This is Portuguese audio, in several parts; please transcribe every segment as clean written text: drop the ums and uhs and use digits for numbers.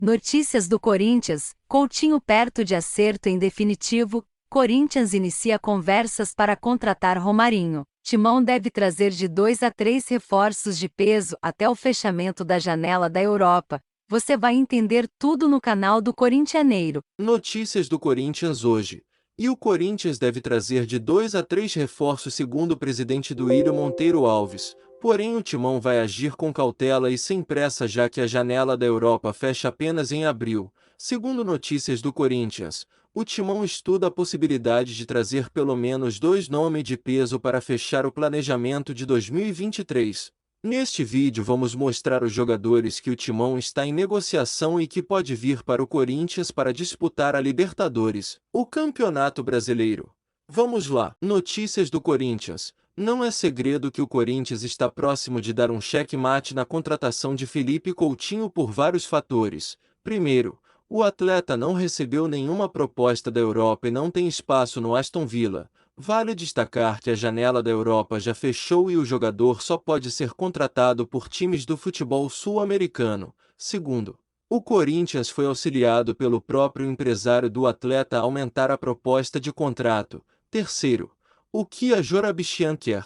Notícias do Corinthians: Coutinho perto de acerto em definitivo. Corinthians inicia conversas para contratar Romarinho. Timão deve trazer de 2 a 3 reforços de peso até o fechamento da janela da Europa. Você vai entender tudo no canal do Corintianeiro. Notícias do Corinthians hoje. E o Corinthians deve trazer de 2 a 3 reforços segundo o presidente Duílio Monteiro Alves. Porém o Timão vai agir com cautela e sem pressa já que a janela da Europa fecha apenas em abril. Segundo notícias do Corinthians, o Timão estuda a possibilidade de trazer pelo menos 2 nomes de peso para fechar o planejamento de 2023. Neste vídeo vamos mostrar os jogadores que o Timão está em negociação e que pode vir para o Corinthians para disputar a Libertadores, o Campeonato Brasileiro. Vamos lá! Notícias do Corinthians. Não é segredo que o Corinthians está próximo de dar um cheque-mate na contratação de Felipe Coutinho por vários fatores. Primeiro, o atleta não recebeu nenhuma proposta da Europa e não tem espaço no Aston Villa. Vale destacar que a janela da Europa já fechou e o jogador só pode ser contratado por times do futebol sul-americano. Segundo, o Corinthians foi auxiliado pelo próprio empresário do atleta a aumentar a proposta de contrato. Terceiro, o que a Jorabichian quer?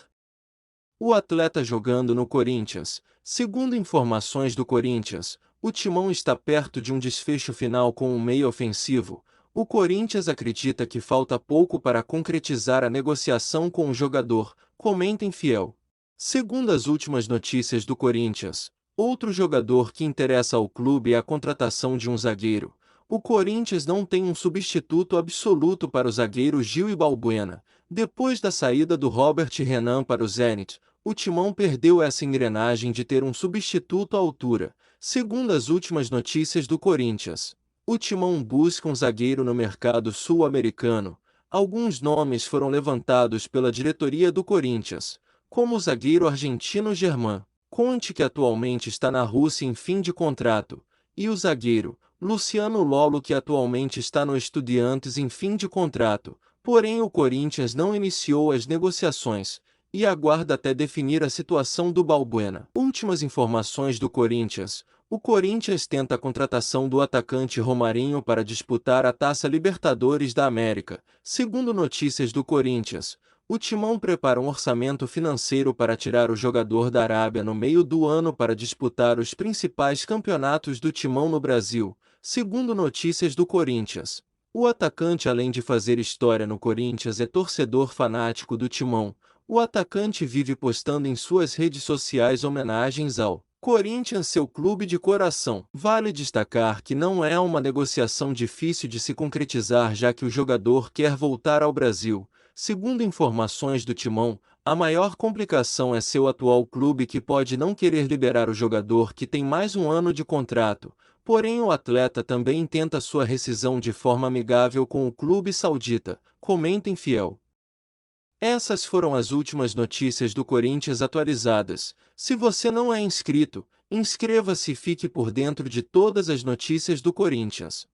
O atleta jogando no Corinthians. Segundo informações do Corinthians, o Timão está perto de um desfecho final com um meio ofensivo. O Corinthians acredita que falta pouco para concretizar a negociação com o jogador, comenta em Fiel. Segundo as últimas notícias do Corinthians, outro jogador que interessa ao clube é a contratação de um zagueiro. O Corinthians não tem um substituto absoluto para o zagueiro Gil Balbuena. Depois da saída do Robert Renan para o Zenit, o Timão perdeu essa engrenagem de ter um substituto à altura. Segundo as últimas notícias do Corinthians, o Timão busca um zagueiro no mercado sul-americano. Alguns nomes foram levantados pela diretoria do Corinthians, como o zagueiro argentino Germán Conte, que atualmente está na Rússia em fim de contrato, e o zagueiro Luciano Lolo, que atualmente está no Estudiantes em fim de contrato. Porém o Corinthians não iniciou as negociações e aguarda até definir a situação do Balbuena. Últimas informações do Corinthians. O Corinthians tenta a contratação do atacante Romarinho para disputar a Taça Libertadores da América. Segundo notícias do Corinthians, o Timão prepara um orçamento financeiro para tirar o jogador da Arábia no meio do ano para disputar os principais campeonatos do Timão no Brasil. Segundo notícias do Corinthians, o atacante, além de fazer história no Corinthians, é torcedor fanático do Timão. O atacante vive postando em suas redes sociais homenagens ao Corinthians, seu clube de coração. Vale destacar que não é uma negociação difícil de se concretizar, já que o jogador quer voltar ao Brasil. Segundo informações do Timão, a maior complicação é seu atual clube, que pode não querer liberar o jogador, que tem mais um ano de contrato. Porém o atleta também tenta sua rescisão de forma amigável com o clube saudita, comenta em Fiel. Essas foram as últimas notícias do Corinthians atualizadas. Se você não é inscrito, inscreva-se e fique por dentro de todas as notícias do Corinthians.